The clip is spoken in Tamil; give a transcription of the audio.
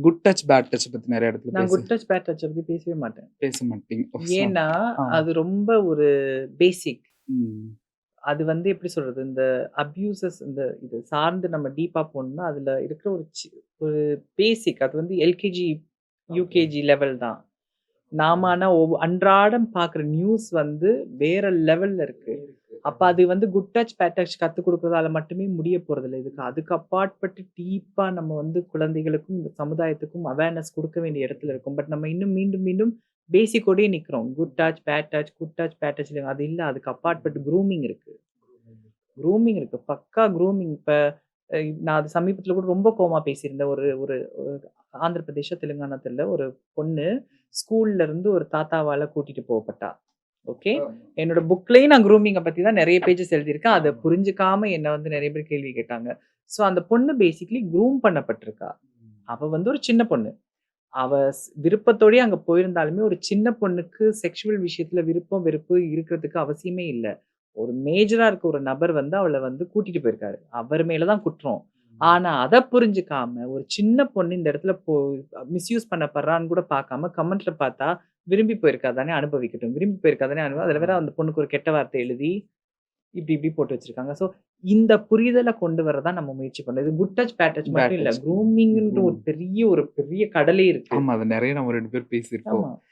குட் டச், பேட் டச் பத்தி நெறைய இடத்துல நான் குட் டச், பேட் டச்ச பத்தி பேசவே மாட்டேன். பேச மாட்டீங்க. ஓ! ஏன்னா, ஆ. அது ரொம்ப ஒரு பேசிக். ம். அது வந்து எப்படி சொல்றது? இந்த அப்யூசஸ் இது சார்ந்து நம்ம டீப்பா போனோம்னா, அதுல இருக்கிற ஒரு பேசிக் அது வந்து எல்கேஜி, யுகேஜி லெவல் தான். நாம ஆனா அன்றாடம் பார்க்குற நியூஸ் வந்து வேற லெவல்ல இருக்கு. அப்ப அது வந்து குட் டச், பேட் டச் கத்துக் குடுக்குறதால மட்டுமே முடிய போறதில்ல. அதுக்கு அப்பாற்பட்டு டீப்பா நம்ம வந்து குழந்தைகளுக்கும், இந்த சமுதாயத்துக்கும் அவேர்னஸ் குடுக்க வேண்டிய இடத்துல இருக்கோம். பட் நம்ம இன்னும் மீண்டும், மீண்டும் பேசிக்கோடயே நிக்கிறோம். Good touch, bad touch, good touch, bad touch அது இல்ல. அதுக்கு அப்பாற்பட்டு க்ரூமிங் இருக்கு. க்ரூமிங் இருக்கு. பக்கா க்ரூமிங். இப்ப நான் அது சமீபத்தில கூட ரொம்ப கோவமா பேசியிருந்தேன். ஒரு ஒரு ஒரு ஆந்திர பிரதேஷோ, தெலுங்கானா தெர்ல. ஒரு பொண்ணு ஸ்கூல்ல இருந்து ஒரு தாத்தாவால கூட்டிட்டு போகப்பட்டா. ஓகே. என்னோட புக்லயும் நான் க்ரூமிங்க பத்தி தான் நெறைய பேஜஸ் எழுதியிருக்கேன். அத புரிஞ்சுக்காம என்ன வந்து நெறைய பேர் கேள்வி கேட்டாங்க. ஸோ அந்த பொண்ணு பேசிக்கலி க்ரூம் பண்ணப்பட்டிருக்கா. அவ வந்து ஒரு சின்ன பொண்ணு. அவ விருப்பத்தோடயே அங்க போயிருந்தாலுமே, ஒரு சின்ன பொண்ணுக்கு செக்சுவல் விஷயத்துல விருப்பம், வெறுப்பு இருக்கிறதுக்கு அவசியமே இல்ல. ஒரு மேஜரா இருக்க ஒரு நபர் வந்து அவள வந்து கூட்டிட்டு போயிருக்காரு. அவர் மேல தான் குற்றம். ஆனா, அத புரிஞ்சுக்காம, ஒரு சின்ன பொண்ணு இந்த இடத்துல மிஸ்யூஸ் பண்ணப்படுறான்னு கூட பார்க்காம, கமெண்ட்ல பார்த்தா, விரும்பி போயிருக்கா தானே அனுபவிக்கட்டும். விரும்பி போயிருக்கா தானே அதுல வேற அந்த பொண்ணுக்கு ஒரு கெட்ட வார்த்தை எழுதி, இப்டி இப்டி போட்டு வச்சிருக்காங்க. ஸோ, இந்த புரிதல கொண்டு வர தான் நம்ம முயற்சி பண்ணணும். இது good touch, bad touch bad மட்டும் இல்ல. டச். க்ரூமிங்ன்ற ஒரு பெரிய கடலே இருக்கு. ஆமா. அது நெறைய நம்ம 2 பேரும் பேசியிருக்கோம். ஆமா.